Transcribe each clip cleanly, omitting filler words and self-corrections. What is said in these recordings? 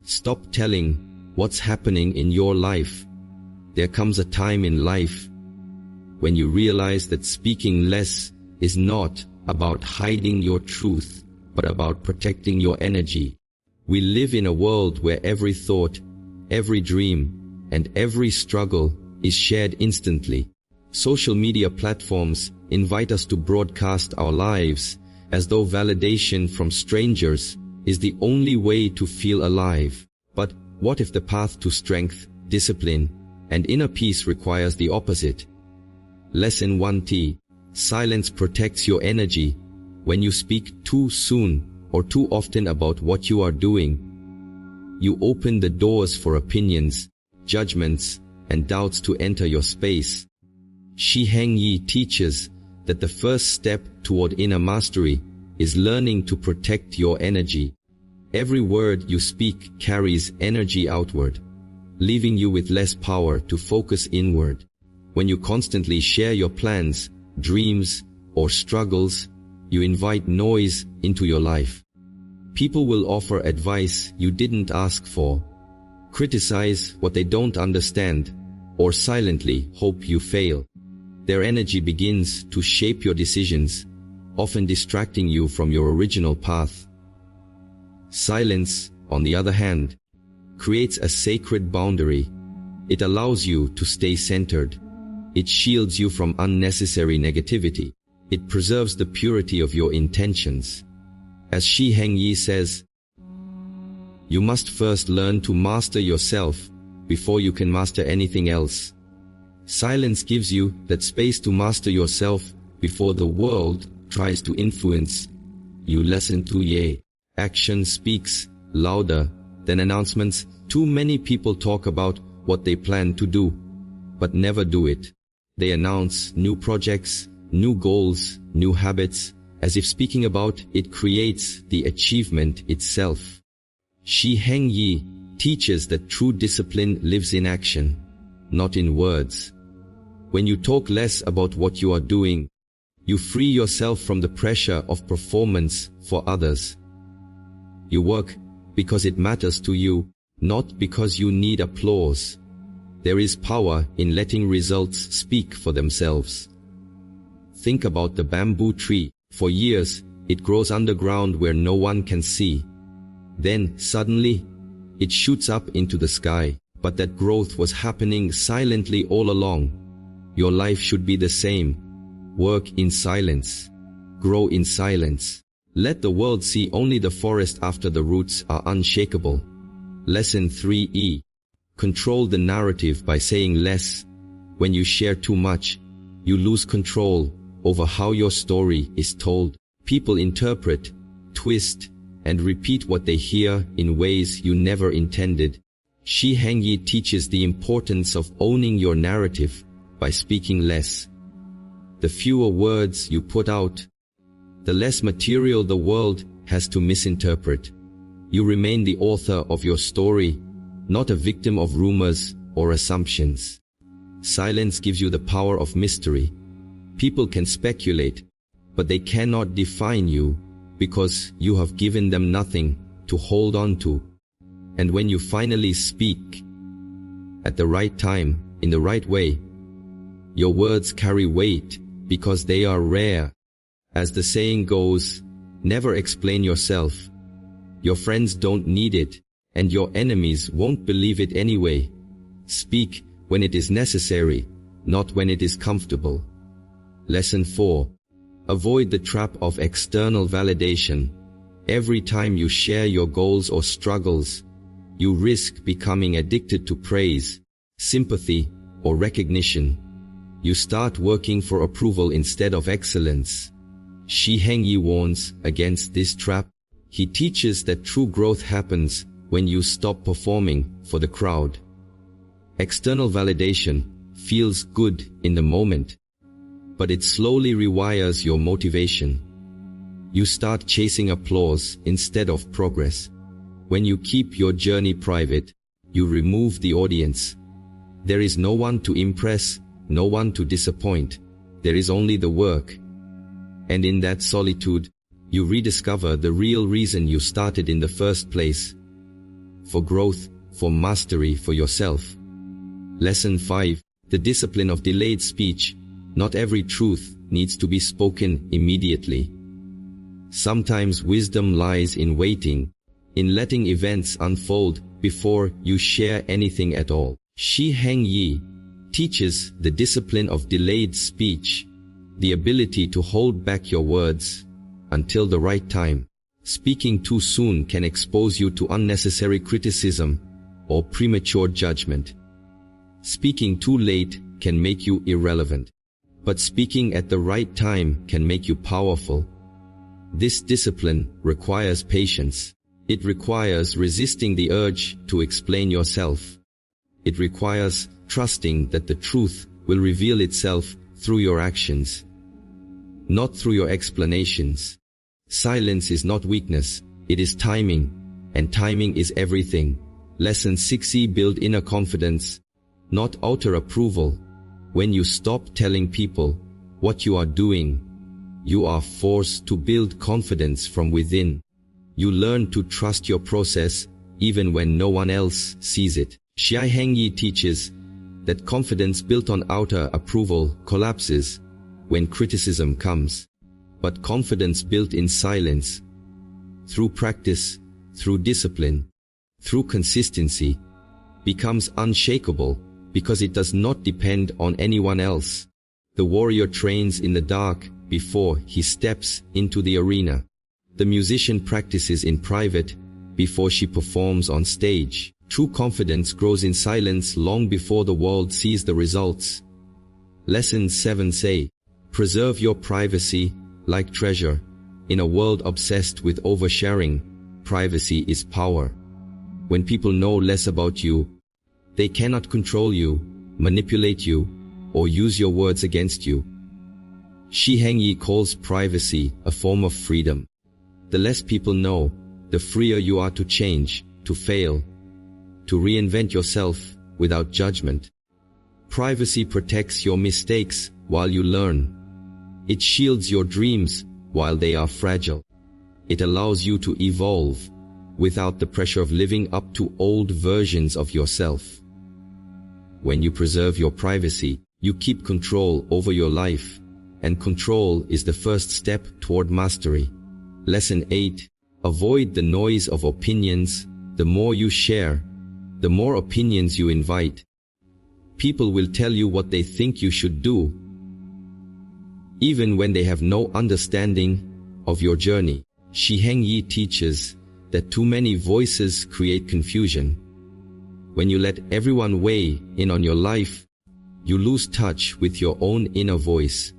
Stop telling what's happening in your life. There comes a time in life when you realize that speaking less is not about hiding your truth, but about protecting your energy. We live in a world where every thought, every dream, and every struggle is shared instantly. Social media platforms invite us to broadcast our lives as though validation from strangers is the only way to feel alive. But what if the path to strength, discipline, and inner peace requires the opposite? Lesson 1T. Silence protects your energy. When you speak too soon or too often about what you are doing, you open the doors for opinions, judgments, and doubts to enter your space. Shi Heng Yi teaches that the first step toward inner mastery is learning to protect your energy. Every word you speak carries energy outward, leaving you with less power to focus inward. When you constantly share your plans, dreams, or struggles, you invite noise into your life. People will offer advice you didn't ask for, criticize what they don't understand, or silently hope you fail. Their energy begins to shape your decisions, often distracting you from your original path. Silence, on the other hand, creates a sacred boundary. It allows you to stay centered. It shields you from unnecessary negativity. It preserves the purity of your intentions. As Shi Heng Yi says, you must first learn to master yourself before you can master anything else. Silence gives you that space to master yourself before the world tries to influence you. Lesson 2. Action speaks louder than announcements. Too many people talk about what they plan to do, but never do it. They announce new projects, new goals, new habits, as if speaking about it creates the achievement itself. Shi Heng Yi teaches that true discipline lives in action, not in words. When you talk less about what you are doing, you free yourself from the pressure of performance for others. You work because it matters to you, not because you need applause. There is power in letting results speak for themselves. Think about the bamboo tree. For years, it grows underground where no one can see. Then, suddenly, it shoots up into the sky. But that growth was happening silently all along. Your life should be the same. Work in silence. Grow in silence. Let the world see only the forest after the roots are unshakable. Lesson 3. Control the narrative by saying less. When you share too much, you lose control over how your story is told. People interpret, twist, and repeat what they hear in ways you never intended. Shi Heng Yi teaches the importance of owning your narrative by speaking less. The fewer words you put out, the less material the world has to misinterpret. You remain the author of your story, not a victim of rumors or assumptions. Silence gives you the power of mystery. People can speculate, but they cannot define you because you have given them nothing to hold on to. And when you finally speak, at the right time, in the right way, your words carry weight because they are rare. As the saying goes, never explain yourself. Your friends don't need it, and your enemies won't believe it anyway. Speak when it is necessary, not when it is comfortable. Lesson 4. Avoid the trap of external validation. Every time you share your goals or struggles, you risk becoming addicted to praise, sympathy, or recognition. You start working for approval instead of excellence. Shi Heng Yi warns against this trap. He teaches that true growth happens when you stop performing for the crowd. External validation feels good in the moment, but it slowly rewires your motivation. You start chasing applause instead of progress. When you keep your journey private, you remove the audience. There is no one to impress, no one to disappoint. There is only the work. And in that solitude, you rediscover the real reason you started in the first place. for growth, for mastery, for yourself. Lesson 5. The discipline of delayed speech. Not every truth needs to be spoken immediately. Sometimes wisdom lies in waiting, in letting events unfold before you share anything at all. Shi Heng Yi teaches the discipline of delayed speech, the ability to hold back your words until the right time. Speaking too soon can expose you to unnecessary criticism or premature judgment. Speaking too late can make you irrelevant. But speaking at the right time can make you powerful. This discipline requires patience. It requires resisting the urge to explain yourself. It requires trusting that the truth will reveal itself through your actions, not through your explanations. Silence is not weakness, it is timing, and timing is everything. Lesson 6. Build inner confidence, not outer approval. When you stop telling people what you are doing, you are forced to build confidence from within. You learn to trust your process even when no one else sees it. Shi Heng Yi teaches that confidence built on outer approval collapses when criticism comes. But confidence built in silence, through practice, through discipline, through consistency, becomes unshakable because it does not depend on anyone else. The warrior trains in the dark before he steps into the arena. The musician practices in private before she performs on stage. True confidence grows in silence long before the world sees the results. Lesson 7. Say, preserve your privacy like treasure. In a world obsessed with oversharing, privacy is power. When people know less about you, they cannot control you, manipulate you, or use your words against you. Shi Heng Yi calls privacy a form of freedom. The less people know, the freer you are to change, to fail, to reinvent yourself without judgment. Privacy protects your mistakes while you learn. It shields your dreams while they are fragile. It allows you to evolve without the pressure of living up to old versions of yourself. When you preserve your privacy, you keep control over your life, and control is the first step toward mastery. Lesson 8. Avoid the noise of opinions. The more you share, the more opinions you invite. People will tell you what they think you should do, even when they have no understanding of your journey. Shi Heng Yi teaches that too many voices create confusion. When you let everyone weigh in on your life, you lose touch with your own inner voice.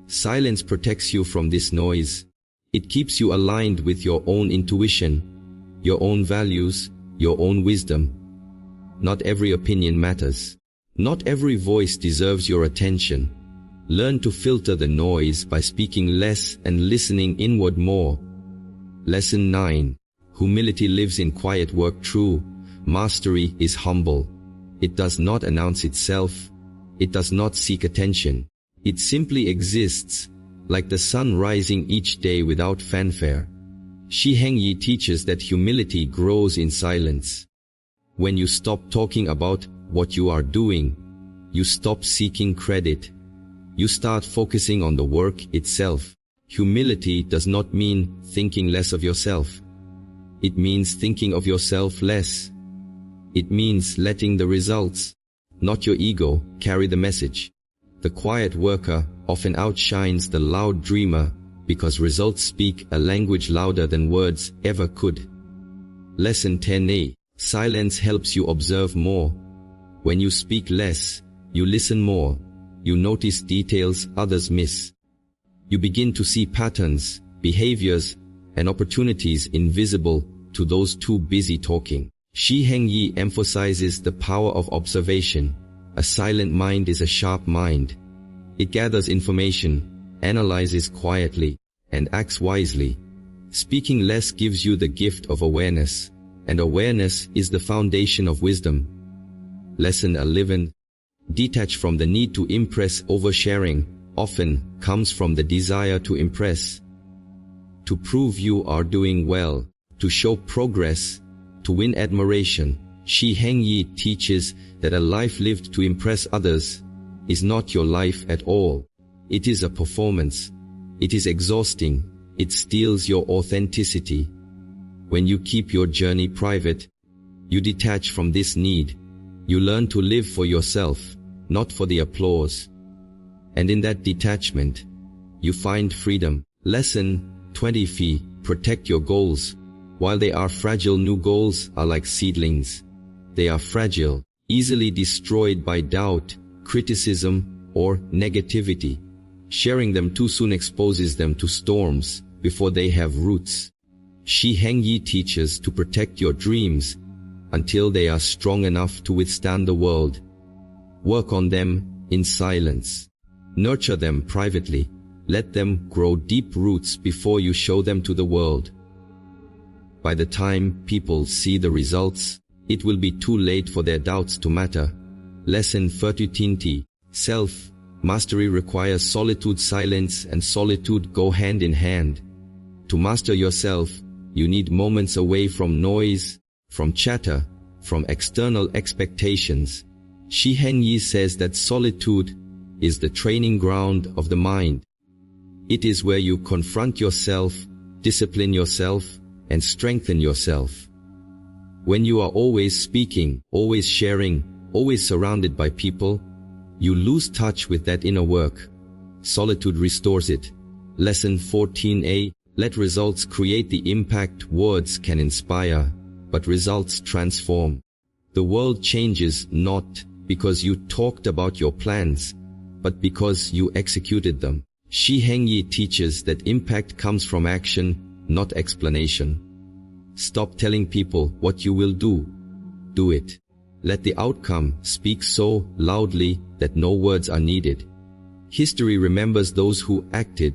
Silence protects you from this noise. It keeps you aligned with your own intuition, your own values, your own wisdom. Not every opinion matters. Not every voice deserves your attention. Learn to filter the noise by speaking less and listening inward more. Lesson 9. Humility lives in quiet work. True mastery is humble. It does not announce itself. It does not seek attention. It simply exists, like the sun rising each day without fanfare. Shi Heng Yi teaches that humility grows in silence. When you stop talking about what you are doing, you stop seeking credit. You start focusing on the work itself. Humility does not mean thinking less of yourself. It means thinking of yourself less. It means letting the results, not your ego, carry the message. The quiet worker often outshines the loud dreamer because results speak a language louder than words ever could. Lesson 10a. Silence helps you observe more. When you speak less, you listen more. You notice details others miss. You begin to see patterns, behaviors, and opportunities invisible to those too busy talking. Shi Heng Yi emphasizes the power of observation. A silent mind is a sharp mind. It gathers information, analyzes quietly, and acts wisely. Speaking less gives you the gift of awareness, and awareness is the foundation of wisdom. Lesson 11. Detach from the need to impress. Oversharing often comes from the desire to impress, to prove you are doing well, to show progress, to win admiration. Shi Heng Yi teaches that a life lived to impress others is not your life at all. It is a performance. It is exhausting. It steals your authenticity. When you keep your journey private, you detach from this need. You learn to live for yourself, not for the applause. And in that detachment, you find freedom. Lesson 20. Protect your goals. While they are fragile, new goals are like seedlings. They are fragile, easily destroyed by doubt, criticism, or negativity. Sharing them too soon exposes them to storms before they have roots. Shi Heng Yi teaches to protect your dreams until they are strong enough to withstand the world. Work on them in silence. Nurture them privately. Let them grow deep roots before you show them to the world. By the time people see the results, it will be too late for their doubts to matter. Lesson 13. Self-mastery requires solitude. Silence and solitude go hand in hand. To master yourself, you need moments away from noise, from chatter, from external expectations. Shi Heng Yi says that solitude is the training ground of the mind. It is where you confront yourself, discipline yourself, and strengthen yourself. When you are always speaking, always sharing, always surrounded by people, you lose touch with that inner work. Solitude restores it. Lesson 14a. Let results create the impact. Words can inspire, but results transform. The world changes not because you talked about your plans, but because you executed them. Shi Heng Yi teaches that impact comes from action, not explanation. Stop telling people what you will do. Do it. Let the outcome speak so loudly that no words are needed. History remembers those who acted,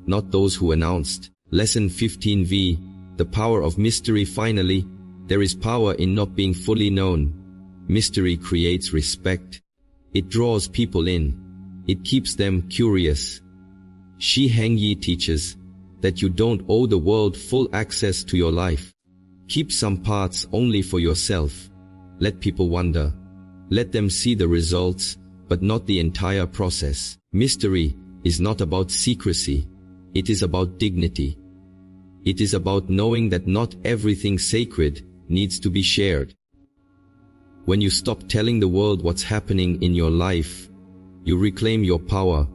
not those who announced. Lesson 15v. The power of mystery. Finally, there is power in not being fully known. Mystery creates respect. It draws people in. It keeps them curious. Shi Heng Yi teaches that you don't owe the world full access to your life. Keep some parts only for yourself. Let people wonder. Let them see the results, but not the entire process. Mystery is not about secrecy. It is about dignity. It is about knowing that not everything sacred needs to be shared. When you stop telling the world what's happening in your life, you reclaim your power.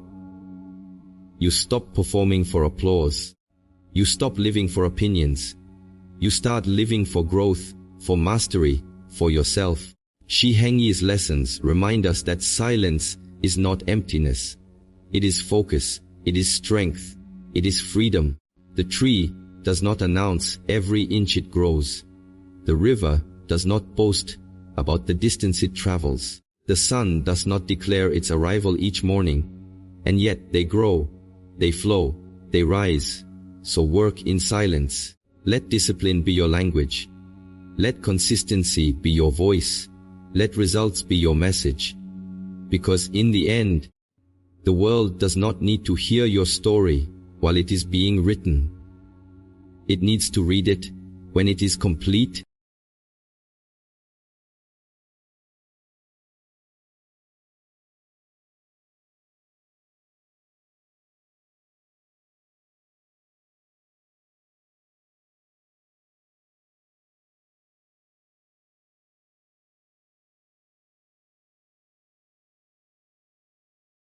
You stop performing for applause. You stop living for opinions. You start living for growth, for mastery, for yourself. Shi Heng Yi's lessons remind us that silence is not emptiness. It is focus. It is strength. It is freedom. The tree does not announce every inch it grows. The river does not boast about the distance it travels. The sun does not declare its arrival each morning. And yet they grow. They flow, they rise. So work in silence. Let discipline be your language. Let consistency be your voice. Let results be your message. Because in the end, the world does not need to hear your story while it is being written. It needs to read it when it is complete,